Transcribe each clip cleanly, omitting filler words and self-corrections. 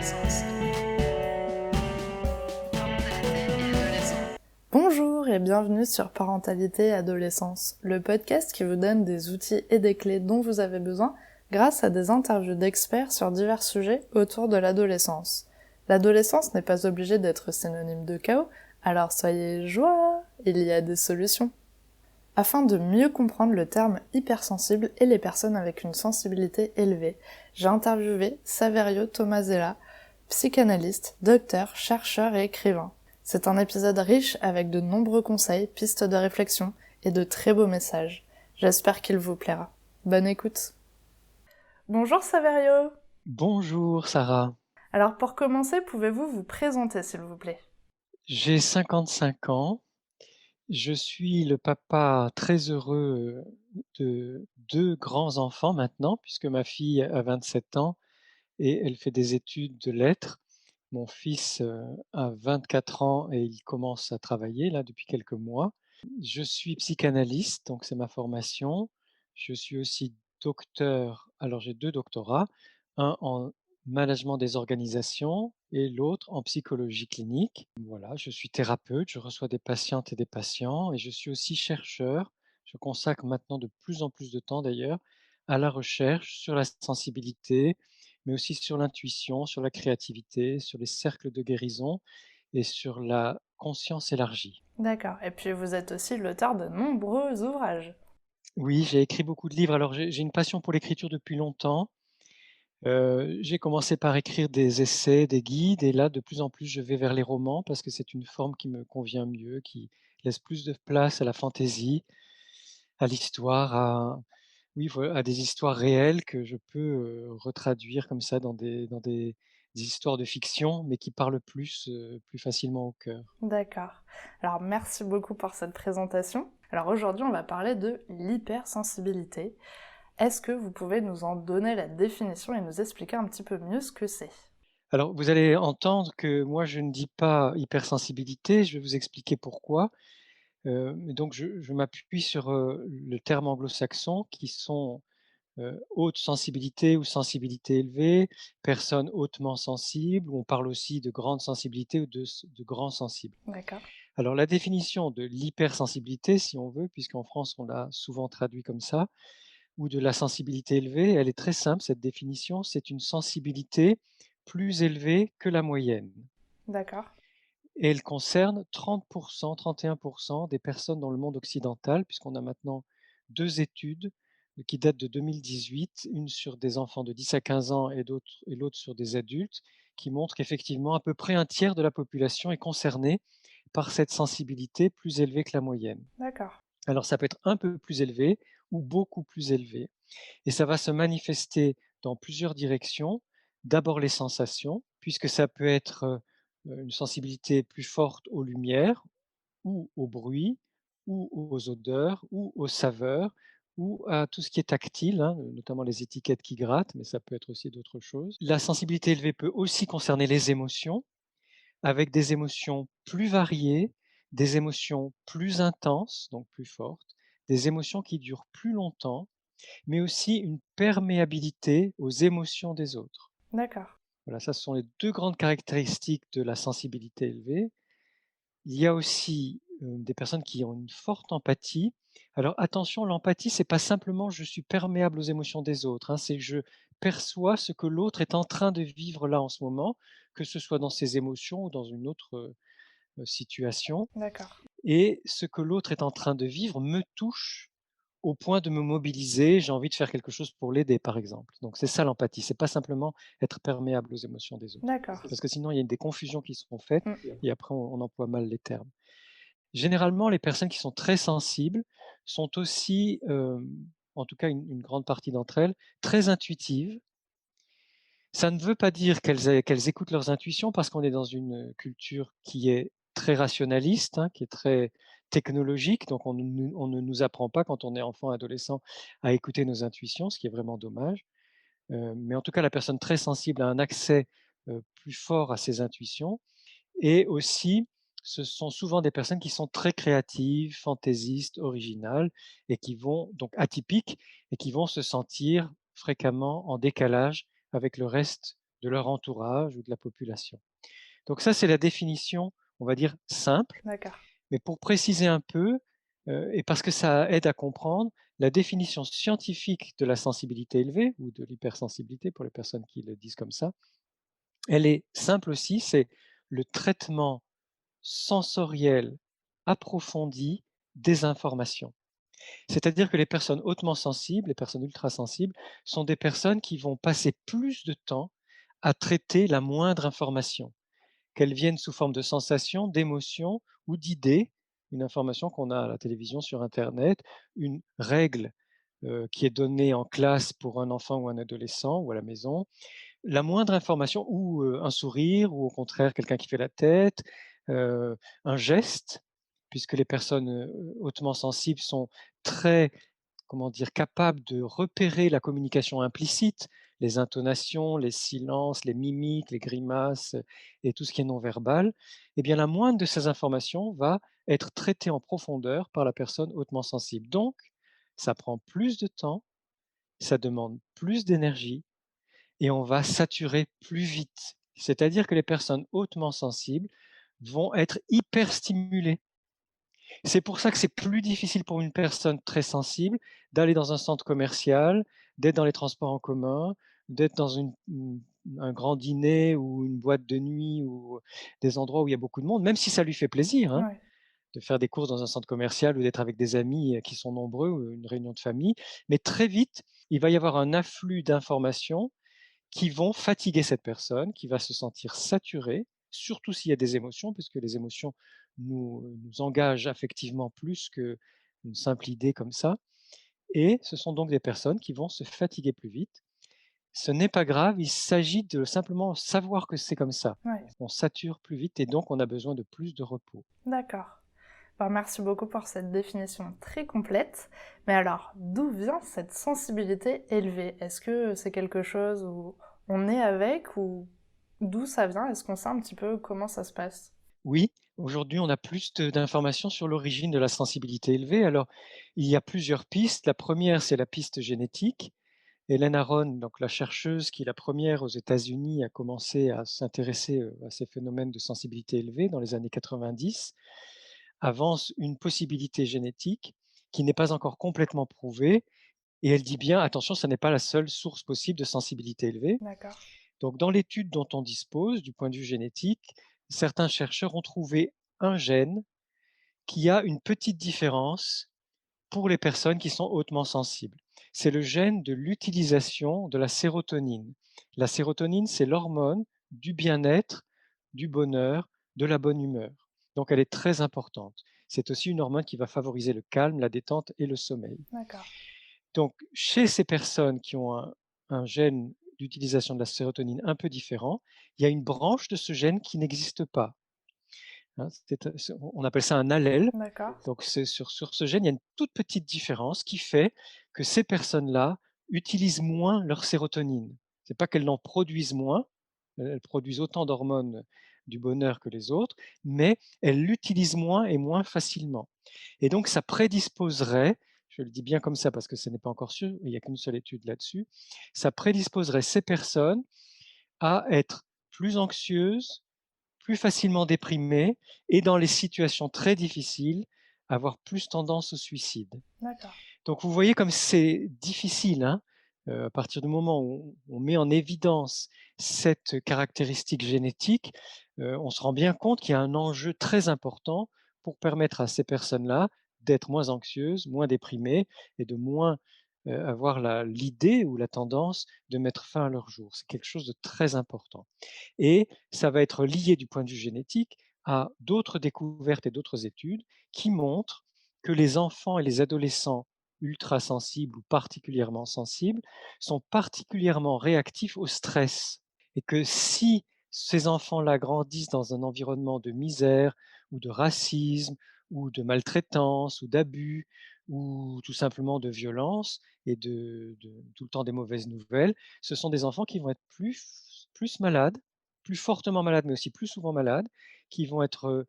adolescence. Parentalité et adolescence. Bonjour et bienvenue sur Parentalité et Adolescence, le podcast qui vous donne des outils et des clés dont vous avez besoin grâce à des interviews d'experts sur divers sujets autour de l'adolescence. L'adolescence n'est pas obligée d'être synonyme de chaos, alors soyez joie, il y a des solutions. Afin de mieux comprendre le terme hypersensible et les personnes avec une sensibilité élevée, j'ai interviewé Saverio Tomasella, psychanalyste, docteur, chercheur et écrivain. C'est un épisode riche avec de nombreux conseils, pistes de réflexion et de très beaux messages. J'espère qu'il vous plaira. Bonne écoute. Bonjour Saverio. Bonjour Sarah, Alors pour commencer, pouvez-vous vous présenter s'il vous plaît? j'ai 55 ans, je suis le papa très heureux de 2 grands-enfants maintenant puisque ma fille a 27 ans et elle fait des études de lettres. Mon fils, a 24 ans et il commence à travailler là depuis quelques mois. Je suis psychanalyste, donc c'est ma formation. Je suis aussi docteur, alors j'ai 2 doctorats, un en management des organisations et l'autre en psychologie clinique. Voilà, je suis thérapeute, je reçois des patientes et des patients et je suis aussi chercheur. Je consacre maintenant de plus en plus de temps d'ailleurs à la recherche sur la sensibilité, mais aussi sur l'intuition, sur la créativité, sur les cercles de guérison et sur la conscience élargie. D'accord, et puis vous êtes aussi l'auteur de nombreux ouvrages. Oui, j'ai écrit beaucoup de livres. Alors j'ai une passion pour l'écriture depuis longtemps. J'ai commencé par écrire des essais, des guides et là, de plus en plus, je vais vers les romans parce que c'est une forme qui me convient mieux, qui laisse plus de place à la fantaisie, à l'histoire, à des histoires réelles que je peux, retraduire comme ça dans des histoires de fiction, mais qui parlent plus facilement au cœur. D'accord. Alors merci beaucoup pour cette présentation. Alors aujourd'hui on va parler de l'hypersensibilité. Est-ce que vous pouvez nous en donner la définition et nous expliquer un petit peu mieux ce que c'est? Alors, vous allez entendre que moi, je ne dis pas hypersensibilité, je vais vous expliquer pourquoi. Mais donc je m'appuie sur, le terme anglo-saxon qui sont, haute sensibilité ou sensibilité élevée, personnes hautement sensibles, ou on parle aussi de grande sensibilité ou de grand sensible. D'accord. Alors la définition de l'hypersensibilité, si on veut, puisqu'en France on l'a souvent traduit comme ça, ou de la sensibilité élevée, elle est très simple cette définition, c'est une sensibilité plus élevée que la moyenne. D'accord. Et elle concerne 30 31 des personnes dans le monde occidental, puisqu'on a maintenant 2 études qui datent de 2018, une sur des enfants de 10 à 15 ans et l'autre sur des adultes, qui montrent qu'effectivement à peu près un tiers de la population est concernée par cette sensibilité plus élevée que la moyenne. D'accord. Alors ça peut être un peu plus élevé ou beaucoup plus élevé et ça va se manifester dans plusieurs directions. D'abord les sensations, puisque ça peut être, une sensibilité plus forte aux lumières ou au bruit ou aux odeurs ou aux saveurs ou à tout ce qui est tactile, hein, notamment les étiquettes qui grattent, mais ça peut être aussi d'autres choses. La sensibilité élevée peut aussi concerner les émotions, avec des émotions plus variées, des émotions plus intenses, donc plus fortes, des émotions qui durent plus longtemps, mais aussi une perméabilité aux émotions des autres. D'accord. Voilà, ça ce sont les 2 grandes caractéristiques de la sensibilité élevée. Il y a aussi, des personnes qui ont une forte empathie. Alors attention, l'empathie, c'est pas simplement je suis perméable aux émotions des autres, hein, c'est que je perçois ce que l'autre est en train de vivre là en ce moment, que ce soit dans ses émotions ou dans une autre, situation D'accord. et ce que l'autre est en train de vivre me touche au point de me mobiliser, j'ai envie de faire quelque chose pour l'aider, par exemple. Donc c'est ça l'empathie, c'est pas simplement être perméable aux émotions des autres. D'accord. Parce que sinon il y a des confusions qui sont faites Mm. et après on emploie mal les termes. Généralement, les personnes qui sont très sensibles sont aussi, en tout cas une grande partie d'entre elles, très intuitives. Ça ne veut pas dire qu'elles écoutent leurs intuitions parce qu'on est dans une culture qui est très rationaliste, hein, qui est très technologique, donc on ne nous apprend pas quand on est enfant, adolescent, à écouter nos intuitions, ce qui est vraiment dommage. Mais en tout cas, la personne très sensible a un accès, plus fort à ses intuitions et aussi, ce sont souvent des personnes qui sont très créatives, fantaisistes, originales et qui vont donc atypiques et qui vont se sentir fréquemment en décalage avec le reste de leur entourage ou de la population. Donc ça, c'est la définition, on va dire, simple. D'accord. Mais pour préciser un peu, et parce que ça aide à comprendre, la définition scientifique de la sensibilité élevée ou de l'hypersensibilité pour les personnes qui le disent comme ça, elle est simple aussi, c'est le traitement sensoriel approfondi des informations. C'est-à-dire que les personnes hautement sensibles, les personnes ultrasensibles, sont des personnes qui vont passer plus de temps à traiter la moindre information, qu'elle vienne sous forme de sensations, d'émotions ou d'idées, une information qu'on a à la télévision, sur internet, une règle, qui est donnée en classe pour un enfant ou un adolescent ou à la maison, la moindre information ou un sourire ou au contraire quelqu'un qui fait la tête, heu, un geste, puisque les personnes, hautement sensibles sont très, comment dire, capables de repérer la communication implicite, les intonations, les silences, les mimiques, les grimaces, et tout ce qui est non verbal. Eh bien, la moindre de ces informations va être traitée en profondeur par la personne hautement sensible. Donc, ça prend plus de temps, ça demande plus d'énergie et on va saturer plus vite. C'est-à-dire que les personnes hautement sensibles vont être hyper stimulées. C'est pour ça que c'est plus difficile pour une personne très sensible d'aller dans un centre commercial, d'être dans les transports en commun, d'être dans un grand dîner ou une boîte de nuit ou des endroits où il y a beaucoup de monde, même si ça lui fait plaisir, hein, Ouais. de faire des courses dans un centre commercial ou d'être avec des amis qui sont nombreux, ou une réunion de famille. Mais très vite, il va y avoir un afflux d'informations qui vont fatiguer cette personne, qui va se sentir saturée, surtout s'il y a des émotions, puisque les émotions nous engagent affectivement plus qu'une simple idée comme ça. Et ce sont donc des personnes qui vont se fatiguer plus vite. Ce n'est pas grave, il s'agit de simplement savoir que c'est comme ça. Ouais. On sature plus vite et donc on a besoin de plus de repos. D'accord. Ben, merci beaucoup pour cette définition très complète. Mais alors, d'où vient cette sensibilité élevée? Est-ce que c'est quelque chose où on est avec ou d'où ça vient? Est-ce qu'on sait un petit peu comment ça se passe? Oui, aujourd'hui, on a plus d'informations sur l'origine de la sensibilité élevée. Alors, il y a plusieurs pistes. La première, c'est la piste génétique. Hélène Aron, donc la chercheuse qui est la première aux États-Unis à commencer à s'intéresser à ces phénomènes de sensibilité élevée dans les années 90, avance une possibilité génétique qui n'est pas encore complètement prouvée. Et elle dit bien, attention, ce n'est pas la seule source possible de sensibilité élevée. D'accord. Donc, dans l'étude dont on dispose, du point de vue génétique, certains chercheurs ont trouvé un gène qui a une petite différence pour les personnes qui sont hautement sensibles. C'est le gène de l'utilisation de la sérotonine. La sérotonine, c'est l'hormone du bien-être, du bonheur, de la bonne humeur. Donc elle est très importante. C'est aussi une hormone qui va favoriser le calme, la détente et le sommeil. D'accord. Donc chez ces personnes qui ont un gène d'utilisation de la sérotonine un peu différent, il y a une branche de ce gène qui n'existe pas, hein. On appelle ça un allèle. D'accord. Donc sur ce gène, il y a une toute petite différence qui fait que ces personnes-là utilisent moins leur sérotonine. C'est pas qu'elles n'en produisent moins, elles produisent autant d'hormones du bonheur que les autres, mais elles l'utilisent moins et moins facilement. Et donc ça prédisposerait, je le dis bien comme ça parce que ce n'est pas encore sûr, il n'y a qu'une seule étude là-dessus, ça prédisposerait ces personnes à être plus anxieuses, plus facilement déprimées et dans les situations très difficiles, avoir plus tendance au suicide. D'accord. Donc vous voyez comme c'est difficile, hein, à partir du moment où on met en évidence cette caractéristique génétique, on se rend bien compte qu'il y a un enjeu très important pour permettre à ces personnes-là d'être moins anxieuses, moins déprimées et de moins, avoir l'idée ou la tendance de mettre fin à leur jour. C'est quelque chose de très important et ça va être lié du point de vue génétique à d'autres découvertes et d'autres études qui montrent que les enfants et les adolescents ultra sensibles ou particulièrement sensibles sont particulièrement réactifs au stress et que si ces enfants-là grandissent dans un environnement de misère ou de racisme ou de maltraitance ou d'abus ou tout simplement de violence et de tout le temps des mauvaises nouvelles, ce sont des enfants qui vont être plus malades, plus fortement malades, mais aussi plus souvent malades, qui vont être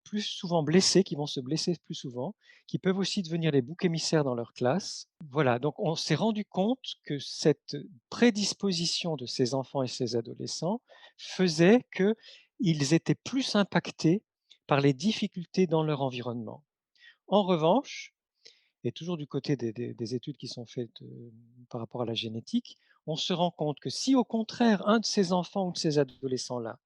plus souvent blessés, qui vont se blesser plus souvent, qui peuvent aussi devenir les boucs émissaires dans leur classe. Voilà, donc on s'est rendu compte que cette prédisposition de ces enfants et ces adolescents faisait qu'ils étaient plus impactés par les difficultés dans leur environnement. En revanche, et toujours du côté des études qui sont faites, par rapport à la génétique, on se rend compte que si au contraire un de ces enfants ou de ces adolescents-là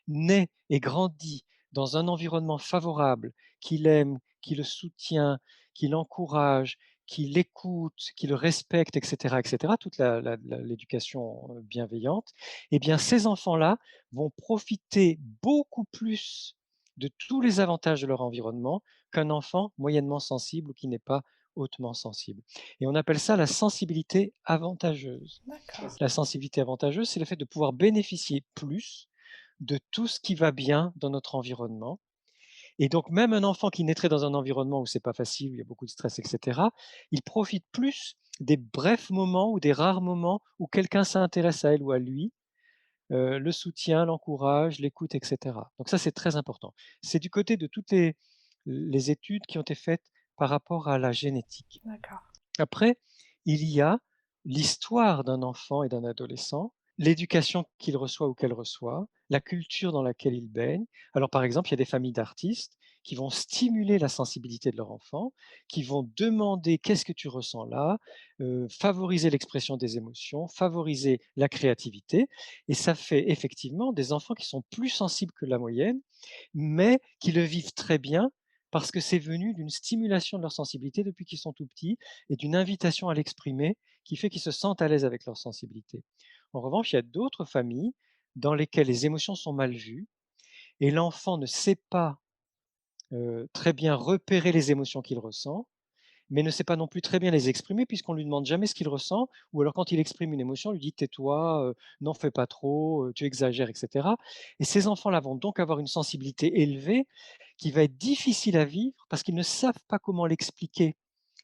naît et grandit dans un environnement favorable, qui l'aime, qui le soutient, qui l'encourage, qui l'écoute, qui le respecte, et cetera, toute l'éducation bienveillante, eh bien ces enfants-là vont profiter beaucoup plus de tous les avantages de leur environnement qu'un enfant moyennement sensible ou qui n'est pas hautement sensible. Et on appelle ça la sensibilité avantageuse. D'accord. La sensibilité avantageuse, c'est le fait de pouvoir bénéficier plus de tout ce qui va bien dans notre environnement. Et donc même un enfant qui naîtrait dans un environnement où c'est pas facile, où il y a beaucoup de stress, et cetera, il profite plus des brefs moments ou des rares moments où quelqu'un s'intéresse à elle ou à lui, le soutient, l'encourage, l'écoute, et cetera. Donc ça, c'est très important. C'est du côté de toutes les études qui ont été faites par rapport à la génétique. D'accord. Après, il y a l'histoire d'un enfant et d'un adolescent, l'éducation qu'il reçoit ou qu'elle reçoit, la culture dans laquelle il baigne. Alors, par exemple, il y a des familles d'artistes qui vont stimuler la sensibilité de leur enfant, qui vont demander qu'est-ce que tu ressens là, favoriser l'expression des émotions, favoriser la créativité. Et ça fait effectivement des enfants qui sont plus sensibles que la moyenne, mais qui le vivent très bien parce que c'est venu d'une stimulation de leur sensibilité depuis qu'ils sont tout petits et d'une invitation à l'exprimer qui fait qu'ils se sentent à l'aise avec leur sensibilité. En revanche, il y a d'autres familles dans lesquelles les émotions sont mal vues et l'enfant ne sait pas très bien repérer les émotions qu'il ressent, mais ne sait pas non plus très bien les exprimer puisqu'on lui demande jamais ce qu'il ressent, ou alors quand il exprime une émotion, on lui dit tais-toi, n'en fais pas trop, tu exagères, etc. Et ces enfants-là vont donc avoir une sensibilité élevée qui va être difficile à vivre parce qu'ils ne savent pas comment l'expliquer.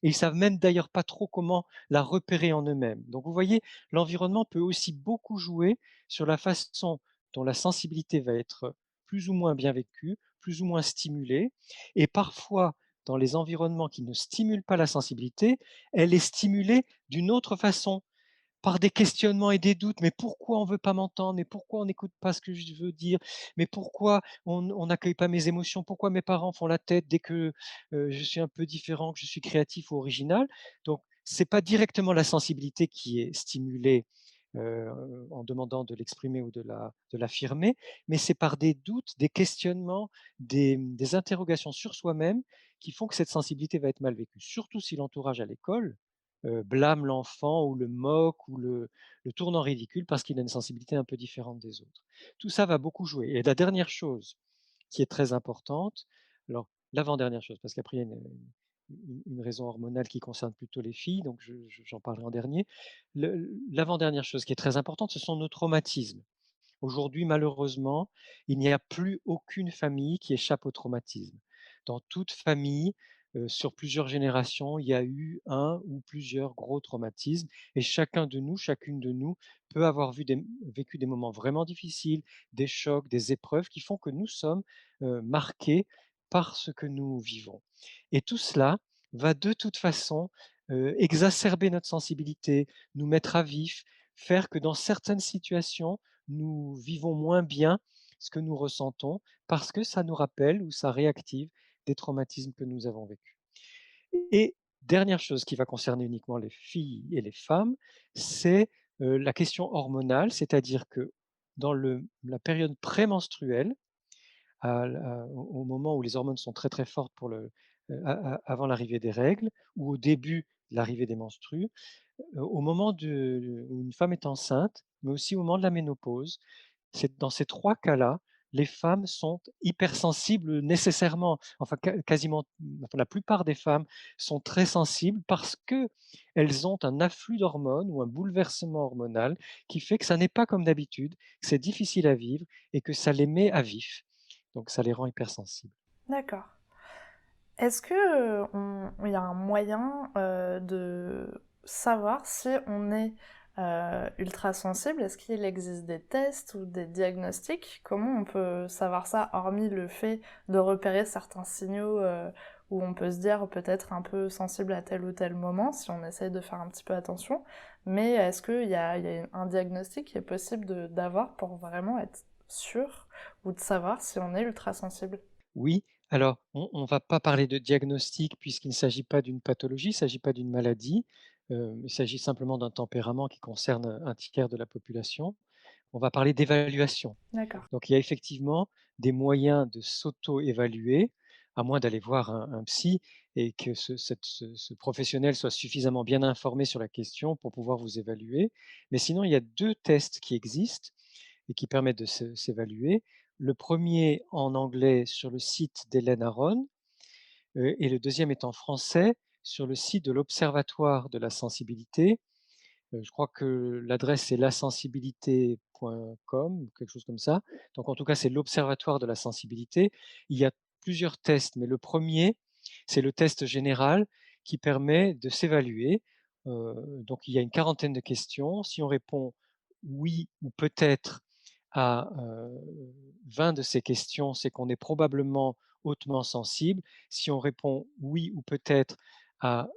Et ils savent même d'ailleurs pas trop comment la repérer en eux-mêmes. Donc vous voyez, l'environnement peut aussi beaucoup jouer sur la façon dont la sensibilité va être plus ou moins bien vécue, plus ou moins stimulée. Et parfois, dans les environnements qui ne stimulent pas la sensibilité, elle est stimulée d'une autre façon, par des questionnements et des doutes. Mais pourquoi on ne veut pas m'entendre? Mais pourquoi on n'écoute pas ce que je veux dire? Mais pourquoi on n'accueille pas mes émotions? Pourquoi mes parents font la tête dès que je suis un peu différent, que je suis créatif ou original? Donc, c'est pas directement la sensibilité qui est stimulée en demandant de l'exprimer ou de l'affirmer, mais c'est par des doutes, des questionnements, des interrogations sur soi-même qui font que cette sensibilité va être mal vécue. Surtout si l'entourage à l'école blâme l'enfant ou le moque ou le tourne en ridicule parce qu'il a une sensibilité un peu différente des autres. Tout ça va beaucoup jouer. Et la dernière chose qui est très importante, alors l'avant-dernière chose, parce qu'après il y a une raison hormonale qui concerne plutôt les filles, donc j'en parlerai en dernier. L'avant-dernière chose qui est très importante, ce sont nos traumatismes. Aujourd'hui, malheureusement, il n'y a plus aucune famille qui échappe au traumatisme. Dans toute famille, sur plusieurs générations, il y a eu un ou plusieurs gros traumatismes et chacun de nous, chacune de nous peut avoir vécu des moments vraiment difficiles, des chocs, des épreuves qui font que nous sommes marqués par ce que nous vivons. Et tout cela va de toute façon exacerber notre sensibilité, nous mettre à vif, faire que dans certaines situations, nous vivons moins bien ce que nous ressentons parce que ça nous rappelle ou ça réactive des traumatismes que nous avons vécus. Et dernière chose qui va concerner uniquement les filles et les femmes, c'est la question hormonale, c'est-à-dire que dans la période prémenstruelle, au moment où les hormones sont très très fortes avant l'arrivée des règles ou au début de l'arrivée des menstrues, au moment où une femme est enceinte, mais aussi au moment de la ménopause, c'est dans ces 3 cas-là, les femmes sont hypersensibles nécessairement. Enfin, quasiment, enfin, la plupart des femmes sont très sensibles parce qu'elles ont un afflux d'hormones ou un bouleversement hormonal qui fait que ça n'est pas comme d'habitude, que c'est difficile à vivre et que ça les met à vif. Donc ça les rend hypersensibles. D'accord. Est-ce que il y a un moyen de savoir si on est ultra sensible, est-ce qu'il existe des tests ou des diagnostics? Comment on peut savoir ça, hormis le fait de repérer certains signaux où on peut se dire peut-être un peu sensible à tel ou tel moment, si on essaye de faire un petit peu attention. Mais est-ce qu'il y a un diagnostic qui est possible d'avoir pour vraiment être sûr ou de savoir si on est ultra sensible? Oui, alors on va pas parler de diagnostic puisqu'il ne s'agit pas d'une pathologie, il ne s'agit pas d'une maladie, il s'agit simplement d'un tempérament qui concerne un tiers de la population. On va parler d'évaluation. D'accord. Donc il y a effectivement des moyens de s'auto-évaluer, à moins d'aller voir un psy et que ce professionnel soit suffisamment bien informé sur la question pour pouvoir vous évaluer. Mais sinon, il y a 2 tests qui existent et qui permettent de s'évaluer. Le premier en anglais sur le site d'Hélène Aron, et le deuxième est en français sur le site de l'Observatoire de la sensibilité. Je crois que l'adresse c'est lasensibilité.com, quelque chose comme ça. Donc en tout cas, c'est l'Observatoire de la sensibilité. Il y a plusieurs tests, mais le premier, c'est le test général qui permet de s'évaluer. Donc il y a une quarantaine de questions. Si on répond oui ou peut-être à 20 de ces questions, c'est qu'on est probablement hautement sensible. Si on répond oui ou peut-être à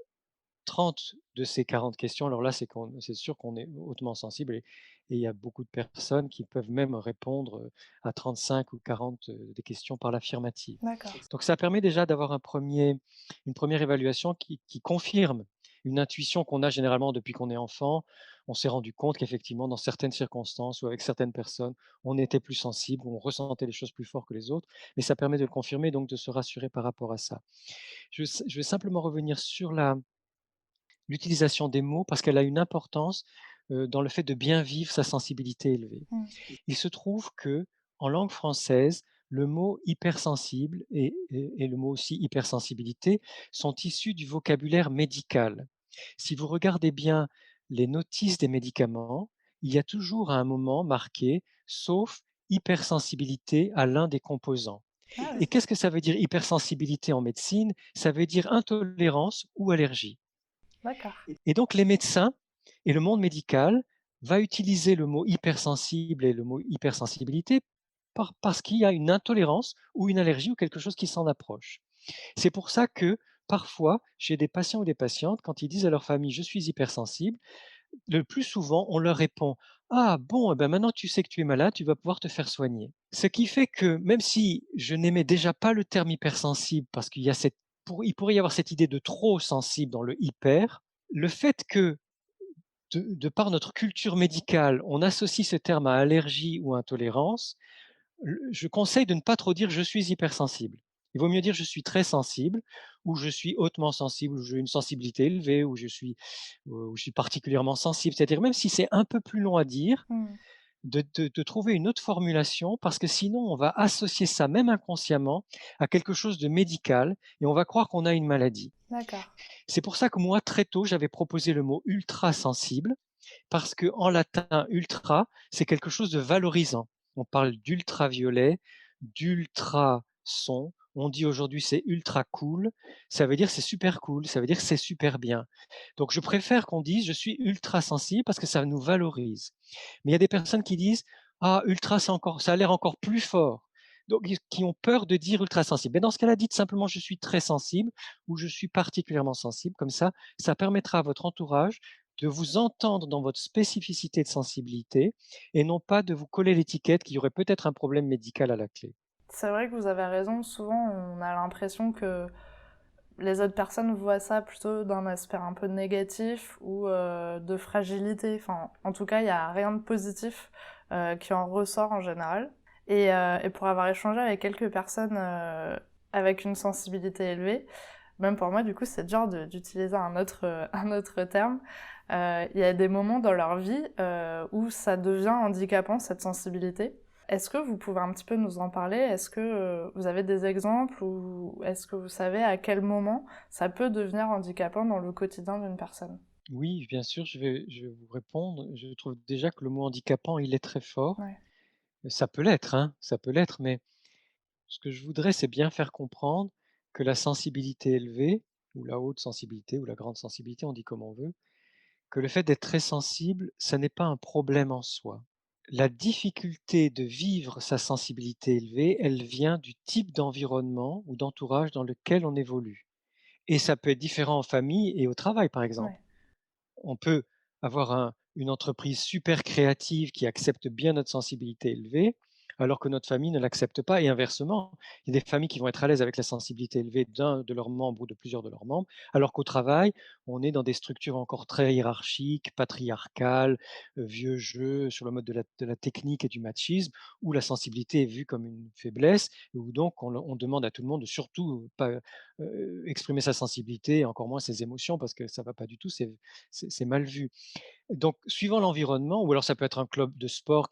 30 de ces 40 questions, alors là, c'est sûr qu'on est hautement sensible et il y a beaucoup de personnes qui peuvent même répondre, à 35 ou 40, des questions par l'affirmative. D'accord. Donc ça permet déjà d'avoir une première évaluation qui confirme une intuition qu'on a généralement depuis qu'on est enfant. On s'est rendu compte qu'effectivement, dans certaines circonstances ou avec certaines personnes, on était plus sensible, on ressentait les choses plus fort que les autres, mais ça permet de le confirmer, donc de se rassurer par rapport à ça. Je vais simplement revenir sur la l'utilisation des mots parce qu'elle a une importance, dans le fait de bien vivre sa sensibilité élevée. Mmh. Il se trouve que en langue française, le mot hypersensible et le mot aussi hypersensibilité sont issus du vocabulaire médical. Si vous regardez bien les notices des médicaments, il y a toujours à un moment marqué «sauf hypersensibilité à l'un des composants». Ah Et oui, qu'est-ce que ça veut dire hypersensibilité en médecine? Ça veut dire intolérance ou allergie. d'accord. Et donc les médecins et le monde médical va utiliser le mot hypersensible et le mot hypersensibilité parce qu'il y a une intolérance ou une allergie ou quelque chose qui s'en approche. C'est pour ça que parfois, chez des patients ou des patientes, quand ils disent à leur famille: «Je suis hypersensible», le plus souvent, on leur répond: «Ah bon, eh ben, maintenant tu sais que tu es malade, tu vas pouvoir te faire soigner». Ce qui fait que même si je n'aimais déjà pas le terme hypersensible parce qu'il y a il pourrait y avoir cette idée de trop sensible dans le hyper, le fait que de par notre culture médicale, on associe ce terme à allergie ou intolérance, je conseille de ne pas trop dire je suis hypersensible. Il vaut mieux dire je suis très sensible, ou je suis hautement sensible, ou j'ai une sensibilité élevée, ou je suis particulièrement sensible. C'est-à-dire même si c'est un peu plus long à dire, Mmh. de trouver une autre formulation, parce que sinon on va associer ça, même inconsciemment, à quelque chose de médical, et on va croire qu'on a une maladie. D'accord. C'est pour ça que moi, très tôt, j'avais proposé le mot ultra sensible, parce que en latin, ultra, c'est quelque chose de valorisant. On parle d'ultraviolet, d'ultrason. On dit aujourd'hui c'est ultra cool. Ça veut dire c'est super cool. Ça veut dire c'est super bien. Donc je préfère qu'on dise je suis ultra sensible parce que ça nous valorise. Mais il y a des personnes qui disent ah ultra ça a l'air encore plus fort. Donc qui ont peur de dire ultra sensible. Mais dans ce cas-là, dites simplement je suis très sensible ou je suis particulièrement sensible. Comme ça permettra à votre entourage de vous entendre dans votre spécificité de sensibilité et non pas de vous coller l'étiquette qu'il y aurait peut-être un problème médical à la clé. C'est vrai que vous avez raison, souvent on a l'impression que les autres personnes voient ça plutôt d'un aspect un peu négatif ou de fragilité. Enfin, en tout cas, il n'y a rien de positif qui en ressort en général. Et pour avoir échangé avec quelques personnes avec une sensibilité élevée, même pour moi, du coup, c'est dur d'utiliser un autre terme. Il y a des moments dans leur vie où ça devient handicapant, cette sensibilité. Est-ce que vous pouvez un petit peu nous en parler? Est-ce que vous avez des exemples ou est-ce que vous savez à quel moment ça peut devenir handicapant dans le quotidien d'une personne? Oui, bien sûr, je vais vous répondre. Je trouve déjà que le mot handicapant, il est très fort. Ouais. Ça peut l'être, hein, ça peut l'être, mais ce que je voudrais, c'est bien faire comprendre que la sensibilité élevée, ou la haute sensibilité, ou la grande sensibilité, on dit comme on veut, que le fait d'être très sensible, ça n'est pas un problème en soi. La difficulté de vivre sa sensibilité élevée, elle vient du type d'environnement ou d'entourage dans lequel on évolue. Et ça peut être différent en famille et au travail, par exemple. Ouais. On peut avoir une entreprise super créative qui accepte bien notre sensibilité élevée, alors que notre famille ne l'accepte pas et inversement. Il y a des familles qui vont être à l'aise avec la sensibilité élevée d'un de leurs membres ou de plusieurs de leurs membres, alors qu'au travail, on est dans des structures encore très hiérarchiques, patriarcales, vieux jeu sur le mode de la technique et du machisme, où la sensibilité est vue comme une faiblesse, et où donc on demande à tout le monde de surtout pas exprimer sa sensibilité et encore moins ses émotions parce que ça ne va pas du tout, c'est mal vu. Donc, suivant l'environnement, ou alors ça peut être un club de sport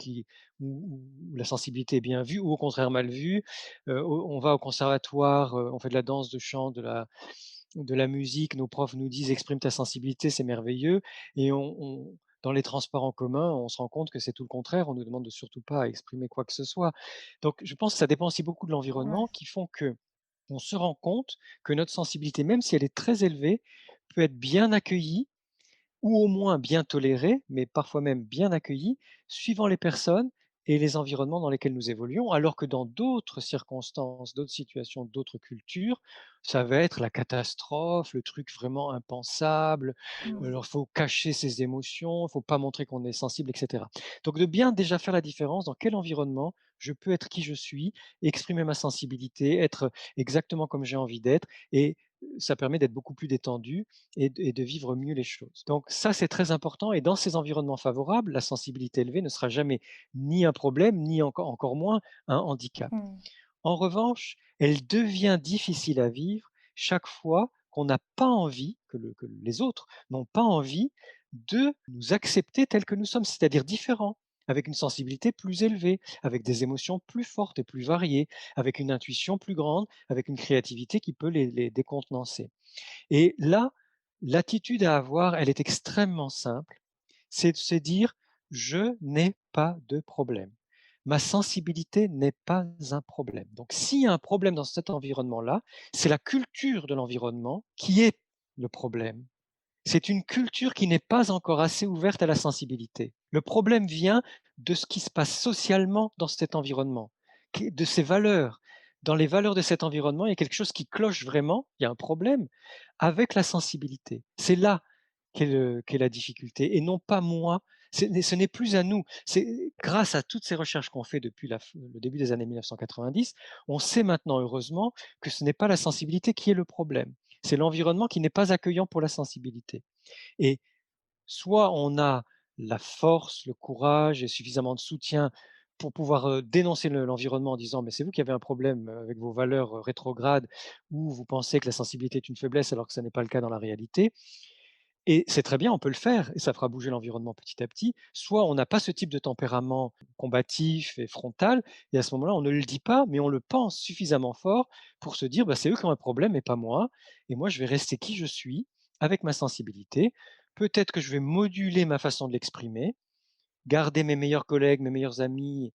où la sensibilité est bien vue, ou au contraire mal vue. On va au conservatoire, on fait de la danse, de chant, de la musique. Nos profs nous disent: «Exprime ta sensibilité, c'est merveilleux», et dans les transports en commun, on se rend compte que c'est tout le contraire. On nous demande de surtout pas exprimer quoi que ce soit. Donc, je pense que ça dépend aussi beaucoup de Ouais. l'environnement qui font que on se rend compte que notre sensibilité, même si elle est très élevée, peut être bien accueillie ou au moins bien tolérée, mais parfois même bien accueillie, suivant les personnes et les environnements dans lesquels nous évoluons, alors que dans d'autres circonstances, d'autres situations, d'autres cultures, ça va être la catastrophe, le truc vraiment impensable. Mmh. Alors, il faut cacher ses émotions, il faut pas montrer qu'on est sensible, etc. Donc, de bien déjà faire la différence dans quel environnement je peux être qui je suis, exprimer ma sensibilité, être exactement comme j'ai envie d'être, et ça permet d'être beaucoup plus détendu et de vivre mieux les choses. Donc ça, c'est très important, et dans ces environnements favorables, la sensibilité élevée ne sera jamais ni un problème, ni encore moins un handicap. Mmh. En revanche, elle devient difficile à vivre chaque fois qu'on n'a pas envie, que les autres n'ont pas envie de nous accepter tels que nous sommes, c'est-à-dire différents, avec une sensibilité plus élevée, avec des émotions plus fortes et plus variées, avec une intuition plus grande, avec une créativité qui peut les décontenancer. Et là, l'attitude à avoir, elle est extrêmement simple. C'est de se dire: «Je n'ai pas de problème. Ma sensibilité n'est pas un problème». Donc s'il y a un problème dans cet environnement-là, c'est la culture de l'environnement qui est le problème. C'est une culture qui n'est pas encore assez ouverte à la sensibilité. Le problème vient de ce qui se passe socialement dans cet environnement, de ses valeurs. Dans les valeurs de cet environnement, il y a quelque chose qui cloche vraiment, il y a un problème avec la sensibilité. C'est là qu'est la difficulté, et non pas moi. Ce n'est plus à nous. C'est grâce à toutes ces recherches qu'on fait depuis le début des années 1990, on sait maintenant, heureusement, que ce n'est pas la sensibilité qui est le problème. C'est l'environnement qui n'est pas accueillant pour la sensibilité. Et soit on a la force, le courage et suffisamment de soutien pour pouvoir, dénoncer l'environnement en disant: «Mais c'est vous qui avez un problème, avec vos valeurs, rétrogrades, ou vous pensez que la sensibilité est une faiblesse alors que ça n'est pas le cas dans la réalité», et c'est très bien, on peut le faire et ça fera bouger l'environnement petit à petit. Soit on n'a pas ce type de tempérament combatif et frontal, et à ce moment-là, on ne le dit pas, mais on le pense suffisamment fort pour se dire: «Bah, c'est eux qui ont un problème et pas moi, et moi je vais rester qui je suis, avec ma sensibilité. Peut-être que je vais moduler ma façon de l'exprimer, garder mes meilleurs collègues, mes meilleurs amis,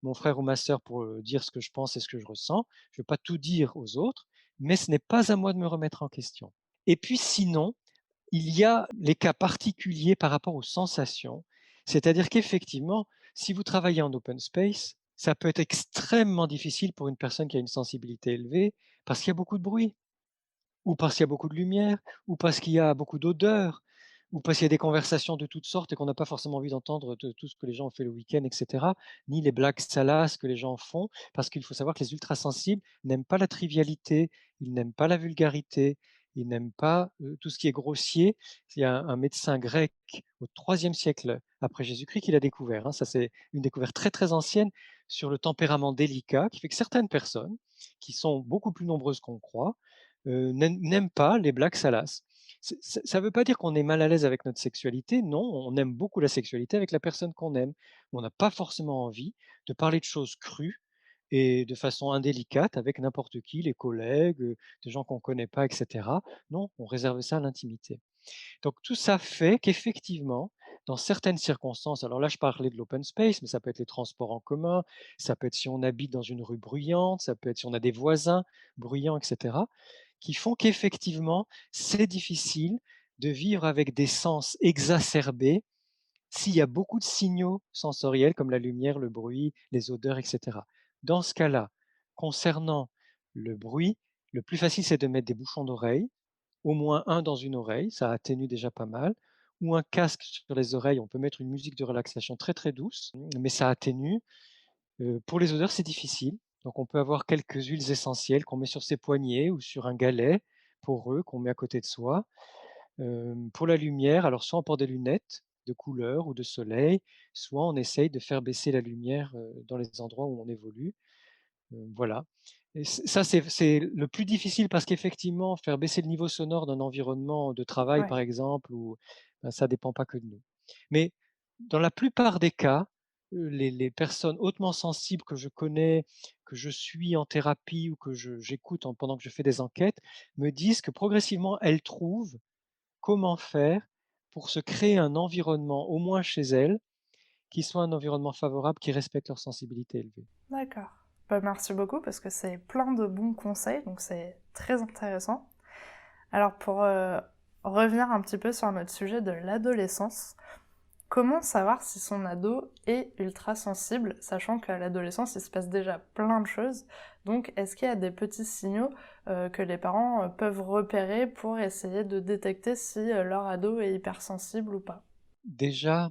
mon frère ou ma sœur pour, dire ce que je pense et ce que je ressens. Je ne vais pas tout dire aux autres, mais ce n'est pas à moi de me remettre en question». Et puis sinon, il y a les cas particuliers par rapport aux sensations. C'est-à-dire qu'effectivement, si vous travaillez en open space, ça peut être extrêmement difficile pour une personne qui a une sensibilité élevée, parce qu'il y a beaucoup de bruit, ou parce qu'il y a beaucoup de lumière, ou parce qu'il y a beaucoup d'odeurs, ou parce qu'il y a des conversations de toutes sortes et qu'on n'a pas forcément envie d'entendre de tout ce que les gens ont fait le week-end, et cetera, ni les blagues salaces que les gens font. Parce qu'il faut savoir que les ultrasensibles n'aiment pas la trivialité, ils n'aiment pas la vulgarité, ils n'aiment pas, tout ce qui est grossier. Il y a un médecin grec au IIIe siècle après Jésus-Christ qui l'a découvert, hein. Ça, c'est une découverte très, très ancienne sur le tempérament délicat qui fait que certaines personnes, qui sont beaucoup plus nombreuses qu'on croit, n'aiment pas les blagues salaces. Ça ne veut pas dire qu'on est mal à l'aise avec notre sexualité, non, on aime beaucoup la sexualité avec la personne qu'on aime. On n'a pas forcément envie de parler de choses crues et de façon indélicate avec n'importe qui, les collègues, des gens qu'on ne connaît pas, et cetera. Non, on réserve ça à l'intimité. Donc tout ça fait qu'effectivement, dans certaines circonstances, alors là je parlais de l'open space, mais ça peut être les transports en commun, ça peut être si on habite dans une rue bruyante, ça peut être si on a des voisins bruyants, et cetera, qui font qu'effectivement, c'est difficile de vivre avec des sens exacerbés s'il y a beaucoup de signaux sensoriels comme la lumière, le bruit, les odeurs, etc. Dans ce cas-là, concernant le bruit, le plus facile, c'est de mettre des bouchons d'oreille, au moins un dans une oreille, ça atténue déjà pas mal, ou un casque sur les oreilles, on peut mettre une musique de relaxation très très douce, mais ça atténue. Pour les odeurs, c'est difficile, donc on peut avoir quelques huiles essentielles qu'on met sur ses poignets ou sur un galet poreux qu'on met à côté de soi. Pour la lumière, alors soit on porte des lunettes de couleur ou de soleil, soit on essaye de faire baisser la lumière, dans les endroits où on évolue. Voilà, et ça, c'est le plus difficile parce qu'effectivement, faire baisser le niveau sonore d'un environnement de travail, Ouais, par exemple, ou ça dépend pas que de nous. Mais dans la plupart des cas, les personnes hautement sensibles que je connais, que je suis en thérapie ou que j'écoute pendant que je fais des enquêtes, me disent que progressivement, elles trouvent comment faire pour se créer un environnement, au moins chez elles, qui soit un environnement favorable, qui respecte leur sensibilité élevée. d'accord. Bah, merci beaucoup parce que c'est plein de bons conseils, donc c'est très intéressant. Alors pour revenir un petit peu sur notre sujet de l'adolescence, comment savoir si son ado est ultra sensible, sachant qu'à l'adolescence, il se passe déjà plein de choses. Donc, est-ce qu'il y a des petits signaux que les parents peuvent repérer pour essayer de détecter si leur ado est hypersensible ou pas? Déjà,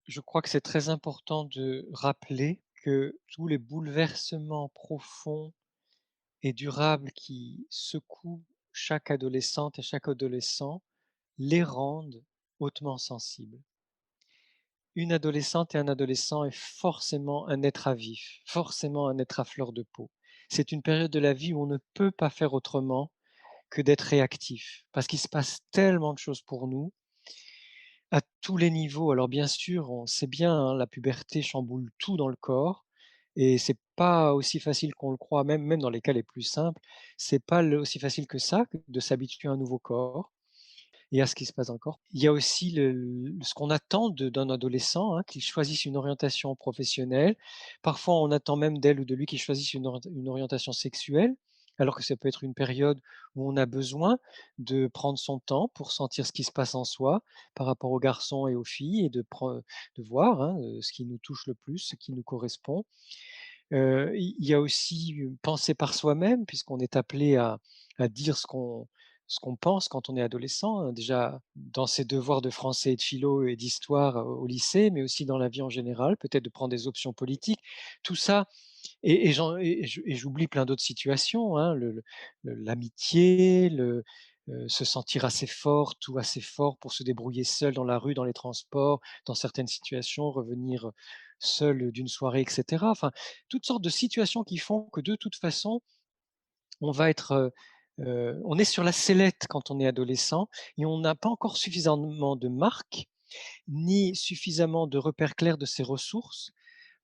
je crois que c'est très important de rappeler que tous les bouleversements profonds et durables qui secouent chaque adolescente et chaque adolescent les rendent hautement sensibles. Une adolescente et un adolescent est forcément un être à vif, forcément un être à fleur de peau. C'est une période de la vie où on ne peut pas faire autrement que d'être réactif, parce qu'il se passe tellement de choses pour nous à tous les niveaux. Alors bien sûr, on sait bien, hein, la puberté chamboule tout dans le corps et c'est pas aussi facile qu'on le croit, même dans les cas les plus simples, c'est pas aussi facile que ça, que de s'habituer à un nouveau corps et à ce qui se passe dans le corps. Il y a aussi ce qu'on attend d'un adolescent, hein, qu'il choisisse une orientation professionnelle. Parfois, on attend même d'elle ou de lui qu'il choisisse une orientation sexuelle, alors que ça peut être une période où on a besoin de prendre son temps pour sentir ce qui se passe en soi par rapport aux garçons et aux filles et de voir, hein, ce qui nous touche le plus, ce qui nous correspond. Il y a aussi, penser par soi-même puisqu'on est appelé à dire ce qu'on pense quand on est adolescent, hein. Déjà dans ses devoirs de français et de philo et d'histoire, au lycée, mais aussi dans la vie en général, peut-être de prendre des options politiques. Tout ça et j'oublie plein d'autres situations, hein, l'amitié, se sentir assez forte ou assez fort pour se débrouiller seul dans la rue, dans les transports, dans certaines situations, revenir seul d'une soirée et cetera. Enfin, toutes sortes de situations qui font que de toute façon, on va être, on est sur la sellette quand on est adolescent et on n'a pas encore suffisamment de marques, ni suffisamment de repères clairs de ses ressources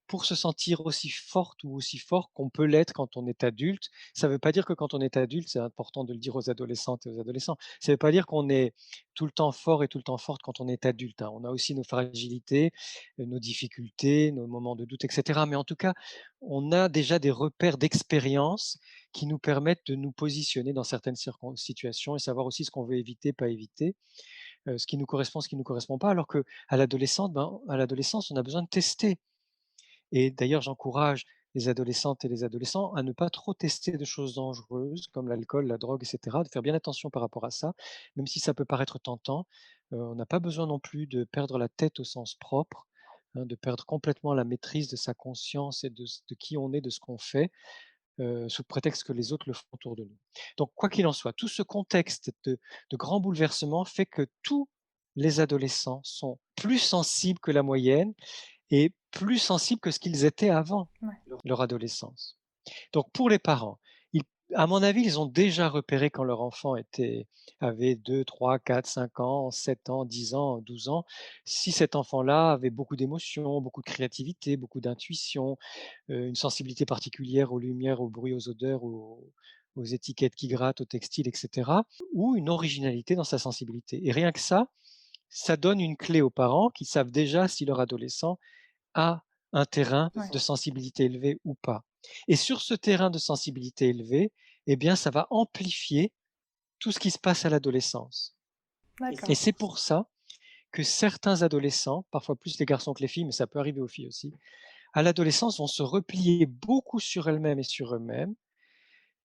pour se sentir aussi forte ou aussi fort qu'on peut l'être quand on est adulte. Ça ne veut pas dire que quand on est adulte, c'est important de le dire aux adolescentes et aux adolescents, ça ne veut pas dire qu'on est tout le temps fort et tout le temps forte quand on est adulte, hein. On a aussi nos fragilités, nos difficultés, nos moments de doute et cetera. Mais en tout cas, on a déjà des repères d'expérience qui nous permettent de nous positionner dans certaines situations et savoir aussi ce qu'on veut éviter, pas éviter, ce qui nous correspond, ce qui ne nous correspond pas. Alors qu'à à l'adolescence, on a besoin de tester. Et d'ailleurs, j'encourage les adolescentes et les adolescents à ne pas trop tester de choses dangereuses comme l'alcool, la drogue, et cetera, de faire bien attention par rapport à ça, même si ça peut paraître tentant. On n'a pas besoin non plus de perdre la tête au sens propre, hein, de perdre complètement la maîtrise de sa conscience et de qui on est, de ce qu'on fait, sous prétexte que les autres le font autour de nous. Donc quoi qu'il en soit, tout ce contexte de grands bouleversements fait que tous les adolescents sont plus sensibles que la moyenne et plus sensibles que ce qu'ils étaient avant Ouais. leur adolescence. Donc pour les parents, ils à mon avis, ils ont déjà repéré quand leur enfant avait 2, 3, 4, 5 ans, 7 ans, 10 ans, 12 ans, si cet enfant-là avait beaucoup d'émotions, beaucoup de créativité, beaucoup d'intuition, une sensibilité particulière aux lumières, aux bruits, aux odeurs, aux étiquettes qui grattent, aux textiles et cetera, ou une originalité dans sa sensibilité et rien que ça donne une clé aux parents qui savent déjà si leur adolescent a un terrain Ouais. de sensibilité élevée ou pas. Et sur ce terrain de sensibilité élevée, eh bien, ça va amplifier tout ce qui se passe à l'adolescence. Et D'accord. c'est pour ça que certains adolescents, parfois plus les garçons que les filles, mais ça peut arriver aux filles aussi, à l'adolescence vont se replier beaucoup sur elles-mêmes et sur eux-mêmes.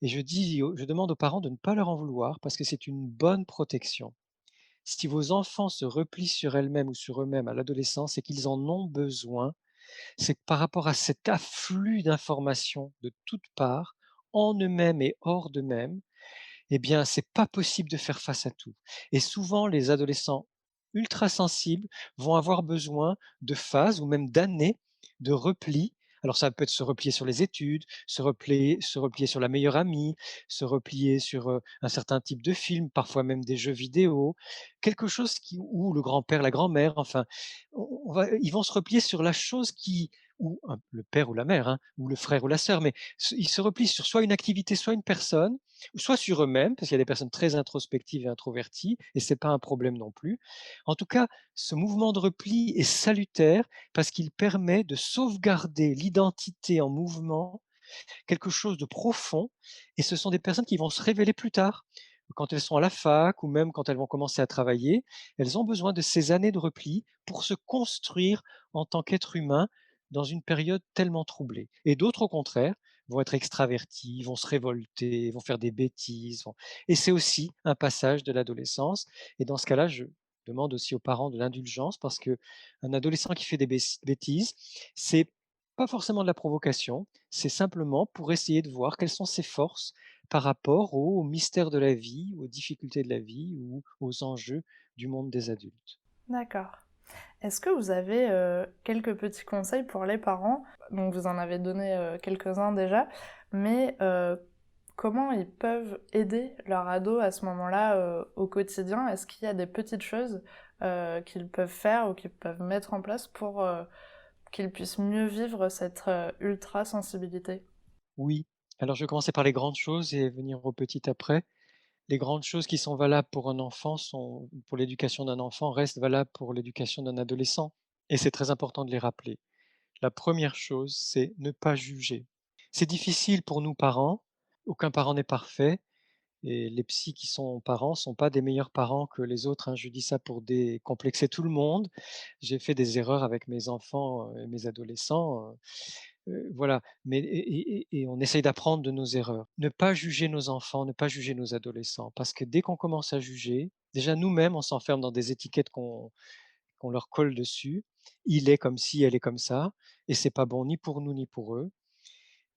Et je demande aux parents de ne pas leur en vouloir parce que c'est une bonne protection. Si vos enfants se replient sur elles-mêmes ou sur eux-mêmes à l'adolescence, c'est qu'ils en ont besoin. C'est que par rapport à cet afflux d'informations de toutes parts, en eux-mêmes et hors d'eux-mêmes, eh bien, c'est pas possible de faire face à tout. Et souvent, les adolescents ultra sensibles vont avoir besoin de phases ou même d'années de repli. Alors, ça peut être se replier sur les études, se replier sur la meilleure amie, se replier sur un certain type de film, parfois même des jeux vidéo, quelque chose qui, ou le grand-père, la grand-mère, enfin, ils vont se replier sur la chose qui, ou le père ou la mère, hein, ou le frère ou la sœur, mais ils se replient sur soit une activité, soit une personne, soit sur eux-mêmes, parce qu'il y a des personnes très introspectives et introverties, et c'est pas un problème non plus. En tout cas, ce mouvement de repli est salutaire parce qu'il permet de sauvegarder l'identité en mouvement, quelque chose de profond, et ce sont des personnes qui vont se révéler plus tard. Quand elles sont à la fac ou même quand elles vont commencer à travailler, elles ont besoin de ces années de repli pour se construire en tant qu'être humain dans une période tellement troublée. Et d'autres, au contraire, vont être extravertis, vont se révolter, vont faire des bêtises. Et c'est aussi un passage de l'adolescence. Et dans ce cas-là, je demande aussi aux parents de l'indulgence parce que un adolescent qui fait des bêtises, c'est pas forcément de la provocation, c'est simplement pour essayer de voir quelles sont ses forces par rapport aux mystères de la vie, aux difficultés de la vie ou aux enjeux du monde des adultes. D'accord. Est-ce que vous avez quelques petits conseils pour les parents? Donc vous en avez donné quelques-uns déjà, mais comment ils peuvent aider leur ado à ce moment-là au quotidien? Est-ce qu'il y a des petites choses qu'ils peuvent faire ou qu'ils peuvent mettre en place pour qu'ils puissent mieux vivre cette ultra-sensibilité? Oui, alors je vais commencer par les grandes choses et venir aux petites après. Les grandes choses qui sont valables pour un enfant sont, pour l'éducation d'un enfant, restent valables pour l'éducation d'un adolescent. Et c'est très important de les rappeler. La première chose, c'est ne pas juger. C'est difficile pour nous parents. Aucun parent n'est parfait. Et les psys qui sont parents sont pas des meilleurs parents que les autres, hein. Je dis ça pour décomplexer tout le monde. J'ai fait des erreurs avec mes enfants, et mes adolescents, voilà, mais et on essaye d'apprendre de nos erreurs. Ne pas juger nos enfants, ne pas juger nos adolescents, parce que dès qu'on commence à juger, déjà nous-mêmes, on s'enferme dans des étiquettes qu'on leur colle dessus. Il est comme ci, elle est comme ça, et c'est pas bon ni pour nous ni pour eux.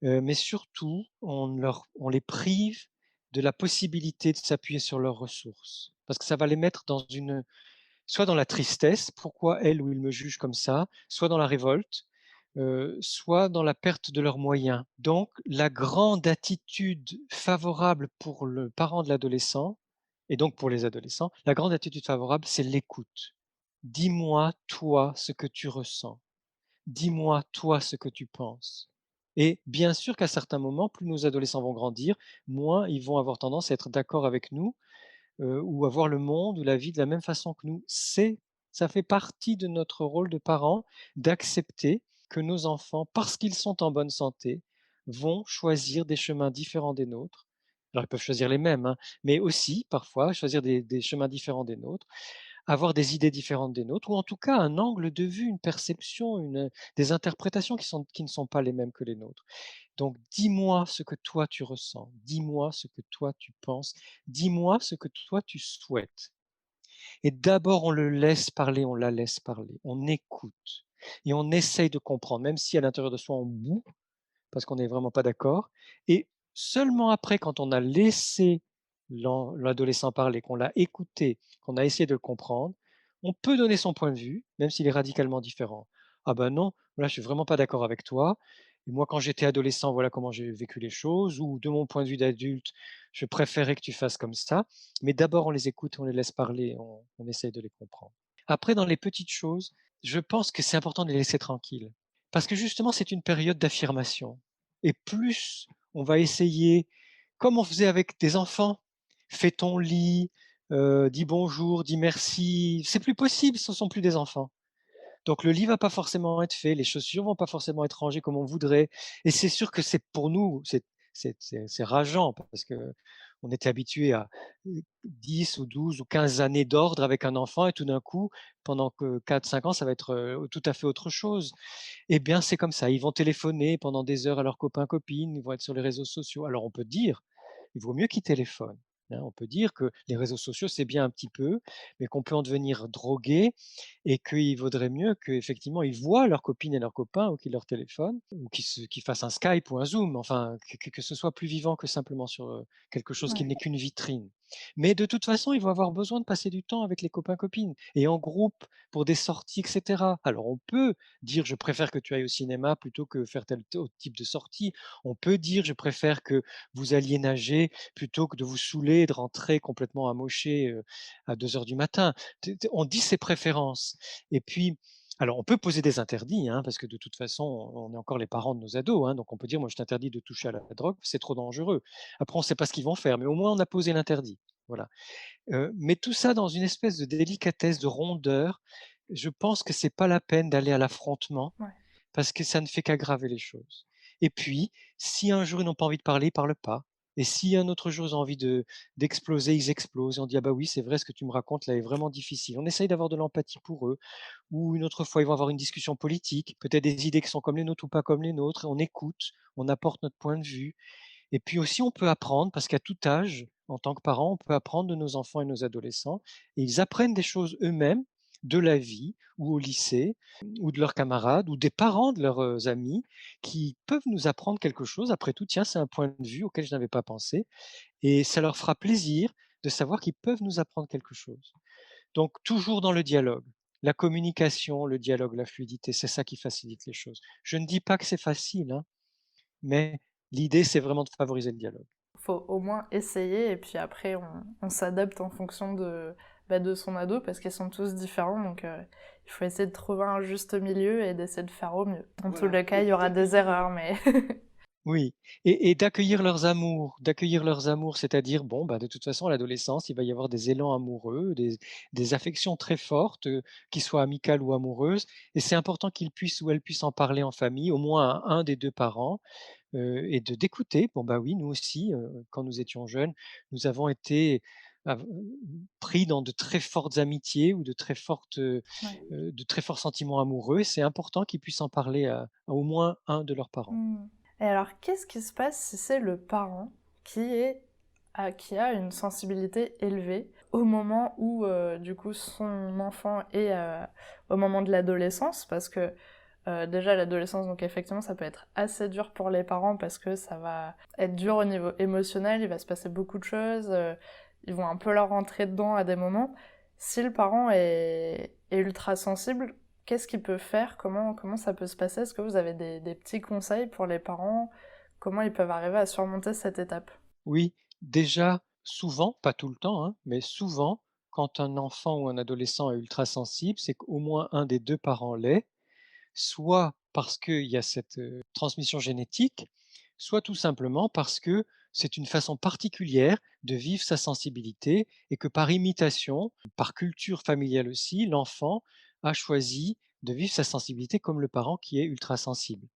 Mais surtout, on les prive de la possibilité de s'appuyer sur leurs ressources. Parce que ça va les mettre dans soit dans la tristesse, pourquoi elle ou il me juge comme ça, soit dans la révolte, soit dans la perte de leurs moyens. Donc la grande attitude favorable pour le parent de l'adolescent et donc pour les adolescents, la grande attitude favorable, c'est l'écoute. Dis-moi, toi, ce que tu ressens. Dis-moi, toi, ce que tu penses. Et bien sûr qu'à certains moments, plus nos adolescents vont grandir, moins ils vont avoir tendance à être d'accord avec nous, ou à voir le monde ou la vie de la même façon que nous. Ça fait partie de notre rôle de parents d'accepter que nos enfants, parce qu'ils sont en bonne santé, vont choisir des chemins différents des nôtres. Alors ils peuvent choisir les mêmes, hein, mais aussi parfois choisir des chemins différents des nôtres, avoir des idées différentes des nôtres, ou en tout cas un angle de vue, une perception, des interprétations qui ne sont pas les mêmes que les nôtres. Donc dis-moi ce que toi tu ressens, dis-moi ce que toi tu penses, dis-moi ce que toi tu souhaites. Et d'abord on le laisse parler, on la laisse parler, on écoute et on essaye de comprendre, même si à l'intérieur de soi on bout parce qu'on n'est vraiment pas d'accord. Et seulement après, quand on a laissé l'adolescent parler, qu'on l'a écouté, qu'on a essayé de le comprendre, on peut donner son point de vue, même s'il est radicalement différent. Ah ben non, là je suis vraiment pas d'accord avec toi. Et moi, quand j'étais adolescent, voilà comment j'ai vécu les choses. Ou de mon point de vue d'adulte, je préférais que tu fasses comme ça. Mais d'abord, on les écoute, on les laisse parler, on essaye de les comprendre. Après, dans les petites choses, je pense que c'est important de les laisser tranquilles. Parce que justement, c'est une période d'affirmation. Et plus on va essayer, comme on faisait avec des enfants, fais ton lit, dis bonjour, dis merci, c'est plus possible, ce ne sont plus des enfants. Donc le lit va pas forcément être fait, les chaussures vont pas forcément être rangées comme on voudrait. Et c'est sûr que c'est pour nous, c'est rageant parce que on était habitué à 10 ou 12 ou 15 années d'ordre avec un enfant et tout d'un coup, pendant que 4-5 ans, ça va être, tout à fait autre chose. Eh bien, c'est comme ça, ils vont téléphoner pendant des heures à leurs copains, copines, ils vont être sur les réseaux sociaux. Alors on peut dire, il vaut mieux qu'ils téléphonent, hein. On peut dire que les réseaux sociaux, c'est bien un petit peu, mais qu'on peut en devenir drogué et qu'il vaudrait mieux qu'effectivement, ils voient leurs copines et leurs copains ou qu'ils leur téléphonent ou qu'ils fassent un Skype ou un Zoom, enfin, que ce soit plus vivant que simplement sur, quelque chose qui Ouais, n'est qu'une vitrine. Mais de toute façon, ils vont avoir besoin de passer du temps avec les copains, copines et en groupe pour des sorties et cetera. Alors on peut dire: «Je préfère que tu ailles au cinéma plutôt que faire tel autre type de sortie». On peut dire: «Je préfère que vous alliez nager plutôt que de vous saouler et de rentrer complètement amoché, à 2 heures du matin». On dit ses préférences et puis alors on peut poser des interdits, hein, parce que de toute façon, on est encore les parents de nos ados, hein, donc on peut dire: «Moi, je t'interdis de toucher à la drogue, c'est trop dangereux». Après on ne sait pas ce qu'ils vont faire, mais au moins on a posé l'interdit, voilà. Mais tout ça dans une espèce de délicatesse, de rondeur. Je pense que c'est pas la peine d'aller à l'affrontement ouais. parce que ça ne fait qu'aggraver les choses. Et puis, si un jour ils n'ont pas envie de parler, ils parlent pas. Et si un autre jour ils ont envie d'exploser, ils explosent. Et on dit: «Ah bah oui, c'est vrai, ce que tu me racontes là est vraiment difficile». On essaye d'avoir de l'empathie pour eux. Ou une autre fois, ils vont avoir une discussion politique, peut-être des idées qui sont comme les nôtres ou pas comme les nôtres. On écoute, on apporte notre point de vue. Et puis aussi, on peut apprendre, parce qu'à tout âge, en tant que parent, on peut apprendre de nos enfants et nos adolescents. Et ils apprennent des choses eux-mêmes, de la vie, ou au lycée, ou de leurs camarades, ou des parents de leurs amis, qui peuvent nous apprendre quelque chose. Après tout, tiens, c'est un point de vue auquel je n'avais pas pensé. Et ça leur fera plaisir de savoir qu'ils peuvent nous apprendre quelque chose. Donc, toujours dans le dialogue. La communication, le dialogue, la fluidité, c'est ça qui facilite les choses. Je ne dis pas que c'est facile, hein, mais l'idée, c'est vraiment de favoriser le dialogue. Faut au moins essayer et puis après on s'adapte en fonction de son ado parce qu'ils sont tous différents donc il faut essayer de trouver un juste milieu et d'essayer de faire au mieux. Dans tous Voilà les cas, et il y puis aura des d'accueillir erreurs mais oui et d'accueillir leurs amours, c'est-à-dire, bon, bah, de toute façon, à l'adolescence, il va y avoir des élans amoureux, des affections très fortes, qu'ils soient amicales ou amoureuses et c'est important qu'ils puissent ou elles puissent en parler en famille, au moins à un des 2 parents, et d'écouter. Bon, bah, oui, nous aussi, quand nous étions jeunes, nous avons été av pris dans de très fortes amitiés ou ouais. de très forts sentiments amoureux. C'est important qu'ils puissent en parler à au moins un de leurs parents. Mmh. Et alors qu'est-ce qui se passe si c'est le parent qui est qui a une sensibilité élevée au moment où du coup son enfant est au moment de l'adolescence parce que déjà l'adolescence donc effectivement ça peut être assez dur pour les parents parce que ça va être dur au niveau émotionnel, il va se passer beaucoup de choses, ils vont un peu leur rentrer dedans à des moments. Si le parent est ultra sensible, qu'est-ce qu'il peut faire? Comment ça peut se passer? Est-ce que vous avez des petits conseils pour les parents? Comment ils peuvent arriver à surmonter cette étape? Oui, déjà, souvent, pas tout le temps, hein, mais souvent, quand un enfant ou un adolescent est ultra sensible, c'est qu'au moins un des 2 parents l'est, soit parce qu'il y a cette, transmission génétique, soit tout simplement parce que c'est une façon particulière de vivre sa sensibilité et que par imitation, par culture familiale aussi, l'enfant a choisi de vivre sa sensibilité comme le parent qui est ultra sensible.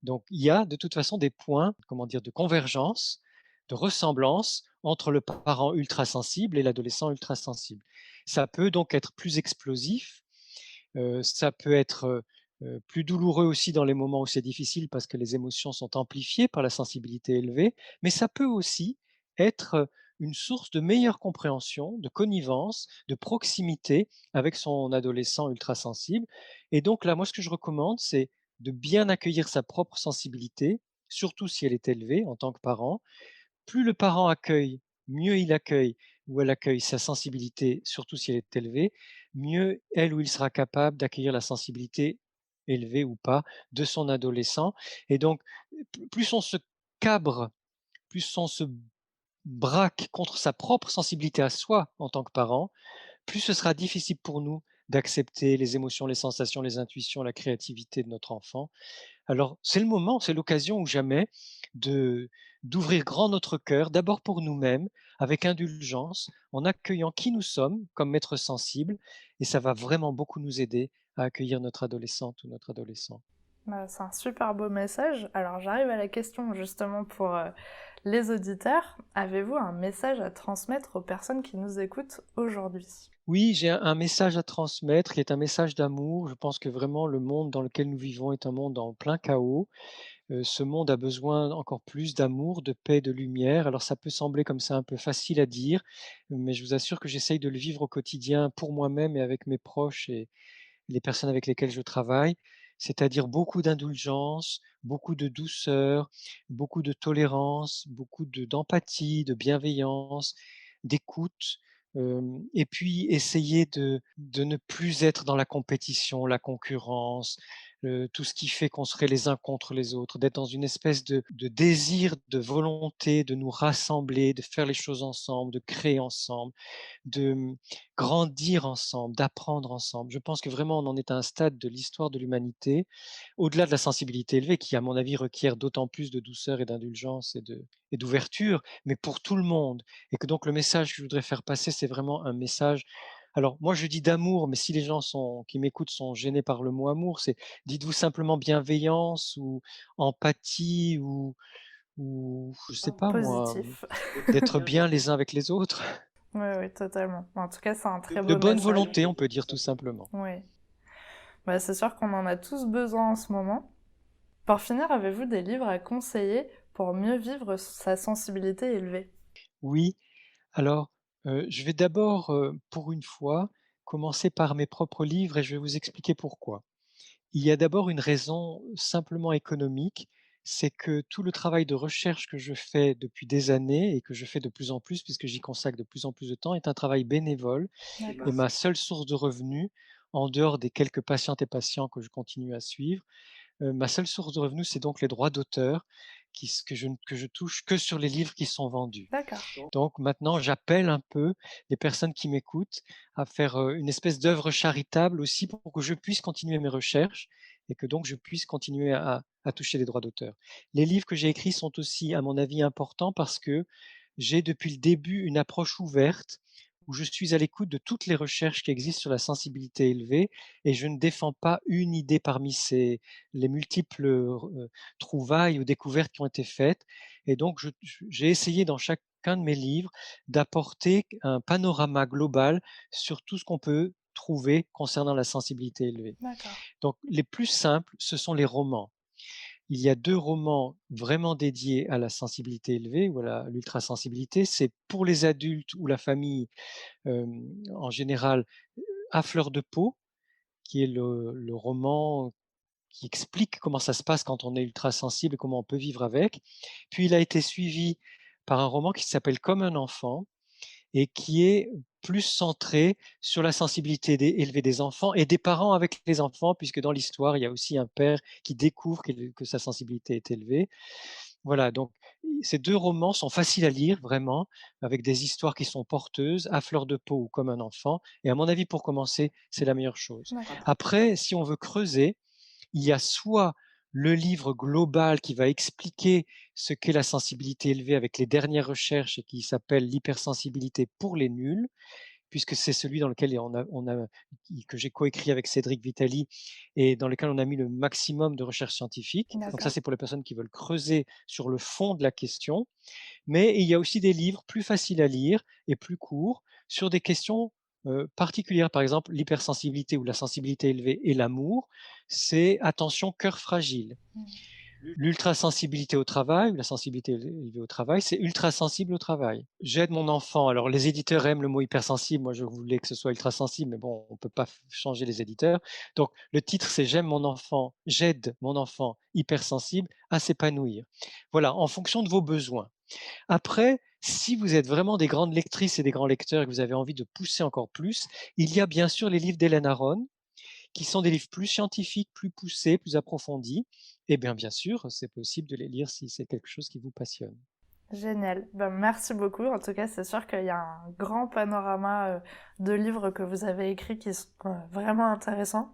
Donc il y a de toute façon des points, comment dire, de convergence, de ressemblance entre le parent ultra sensible et l'adolescent ultra sensible. Ça peut donc être plus explosif, ça peut être, plus douloureux aussi dans les moments où c'est difficile parce que les émotions sont amplifiées par la sensibilité élevée, mais ça peut aussi être, une source de meilleure compréhension, de connivence, de proximité avec son adolescent ultra sensible et donc là, moi, ce que je recommande, c'est de bien accueillir sa propre sensibilité, surtout si elle est élevée en tant que parent. Plus le parent accueille, mieux il accueille ou elle accueille sa sensibilité, surtout si elle est élevée, mieux elle ou il sera capable d'accueillir la sensibilité, élevée ou pas, de son adolescent et donc plus on se cabre, plus on se braque contre sa propre sensibilité à soi en tant que parent, plus ce sera difficile pour nous d'accepter les émotions, les sensations, les intuitions, la créativité de notre enfant. Alors, c'est le moment, c'est l'occasion ou jamais de d'ouvrir grand notre cœur, d'abord pour nous-mêmes, avec indulgence, en accueillant qui nous sommes comme maîtres sensibles et ça va vraiment beaucoup nous aider à accueillir notre adolescente ou notre adolescent. Bah, c'est un super beau message. Alors j'arrive à la question justement pour les auditeurs. Avez-vous un message à transmettre aux personnes qui nous écoutent aujourd'hui? Oui, j'ai un message à transmettre qui est un message d'amour. Je pense que vraiment le monde dans lequel nous vivons est un monde en plein chaos. Ce monde a besoin encore plus d'amour, de paix, de lumière. Alors ça peut sembler comme ça un peu facile à dire, mais je vous assure que j'essaye de le vivre au quotidien pour moi-même et avec mes proches et les personnes avec lesquelles je travaille. C'est-à-dire beaucoup d'indulgence, beaucoup de douceur, beaucoup de tolérance, beaucoup d'empathie, de bienveillance, d'écoute, et puis essayer de ne plus être dans la compétition, la concurrence, tout ce qui fait qu'on serait les uns contre les autres, d'être dans une espèce de désir, de volonté de nous rassembler, de faire les choses ensemble, de créer ensemble, de grandir ensemble, d'apprendre ensemble. Je pense que vraiment on en est à un stade de l'histoire de l'humanité, au-delà de la sensibilité élevée qui, à mon avis, requiert d'autant plus de douceur et d'indulgence et d'ouverture, mais pour tout le monde. Et que donc le message que je voudrais faire passer, c'est vraiment un message. Alors moi je dis d'amour, mais si les gens qui m'écoutent sont gênés par le mot amour, c'est dites-vous simplement bienveillance ou empathie ou je sais pas moi, Positif. d'être bien les uns avec les autres. Oui, oui, totalement. En tout cas, c'est un très De beau bonne message. volonté, on peut dire tout simplement. Oui. Bah, c'est sûr qu'on en a tous besoin en ce moment. Pour finir, avez-vous des livres à conseiller pour mieux vivre sa sensibilité élevée? Oui, alors, je vais d'abord, pour une fois, commencer par mes propres livres et je vais vous expliquer pourquoi. Il y a d'abord une raison simplement économique, c'est que tout le travail de recherche que je fais depuis des années et que je fais de plus en plus, puisque j'y consacre de plus en plus de temps, est un travail bénévole et D'accord. ma seule source de revenus, en dehors des quelques patientes et patients que je continue à suivre, ma seule source de revenus, c'est donc les droits d'auteur que je touche que sur les livres qui sont vendus. D'accord. Donc maintenant, j'appelle un peu les personnes qui m'écoutent à faire, une espèce d'œuvre charitable aussi pour que je puisse continuer mes recherches et que donc je puisse continuer à toucher les droits d'auteur. Les livres que j'ai écrits sont aussi, à mon avis, importants parce que j'ai depuis le début une approche ouverte où je suis à l'écoute de toutes les recherches qui existent sur la sensibilité élevée et je ne défends pas une idée parmi les multiples, trouvailles ou découvertes qui ont été faites et donc j'ai essayé dans chacun de mes livres d'apporter un panorama global sur tout ce qu'on peut trouver concernant la sensibilité élevée. D'accord. Donc les plus simples, ce sont les romans. Il y a 2 romans vraiment dédiés à la sensibilité élevée ou à l'ultrasensibilité. C'est pour les adultes ou la famille, en général, À fleur de peau, qui est le roman qui explique comment ça se passe quand on est ultrasensible et comment on peut vivre avec. Puis il a été suivi par un roman qui s'appelle Comme un enfant et qui est plus centré sur la sensibilité élevée des enfants et des parents avec les enfants, puisque dans l'histoire, il y a aussi un père qui découvre que sa sensibilité est élevée. Voilà, donc ces 2 romans sont faciles à lire vraiment, avec des histoires qui sont porteuses, à fleur de peau ou Comme un enfant et à mon avis, pour commencer, c'est la meilleure chose. D'accord. Après, si on veut creuser, il y a soit le livre global qui va expliquer ce qu'est la sensibilité élevée avec les dernières recherches et qui s'appelle L'hypersensibilité pour les nuls, puisque c'est celui dans lequel que j'ai coécrit avec Cédric Vitali et dans lequel on a mis le maximum de recherches scientifiques. Donc ça, D'accord. c'est pour les personnes qui veulent creuser sur le fond de la question. Mais il y a aussi des livres plus faciles à lire et plus courts sur des questions particulières. Par exemple, l'hypersensibilité ou la sensibilité élevée et l'amour, c'est Attention, cœur fragile. Mm. L'ultrasensibilité au travail ou la sensibilité élevée au travail, c'est ultrasensible au travail. J'aide mon enfant. Alors, les éditeurs aiment le mot hypersensible. Moi, je voulais que ce soit ultrasensible, mais bon, on ne peut pas changer les éditeurs. Donc, le titre, c'est j'aide mon enfant hypersensible à s'épanouir. Voilà, en fonction de vos besoins. Après, si vous êtes vraiment des grandes lectrices et des grands lecteurs et que vous avez envie de pousser encore plus, il y a bien sûr les livres d'Hélène Aron, qui sont des livres plus scientifiques, plus poussés, plus approfondis. Et bien sûr, c'est possible de les lire si c'est quelque chose qui vous passionne. Génial. Ben, merci beaucoup. En tout cas, c'est sûr qu'il y a un grand panorama de livres que vous avez écrits qui sont vraiment intéressants.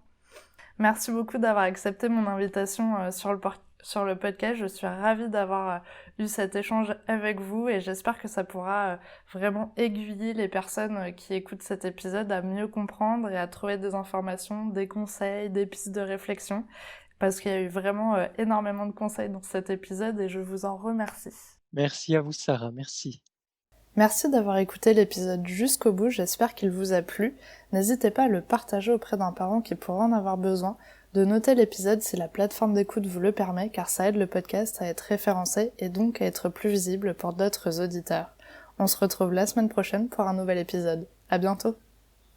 Merci beaucoup d'avoir accepté mon invitation sur le podcast. Je suis ravie d'avoir eu cet échange avec vous et j'espère que ça pourra vraiment aiguiller les personnes qui écoutent cet épisode à mieux comprendre et à trouver des informations, des conseils, des pistes de réflexion. parce qu'il y a eu vraiment énormément de conseils dans cet épisode et je vous en remercie. Merci à vous, Sarah, merci. Merci d'avoir écouté l'épisode jusqu'au bout, j'espère qu'il vous a plu. N'hésitez pas à le partager auprès d'un parent qui pourrait en avoir besoin, de noter l'épisode si la plateforme d'écoute vous le permet, car ça aide le podcast à être référencé et donc à être plus visible pour d'autres auditeurs. On se retrouve la semaine prochaine pour un nouvel épisode. À bientôt!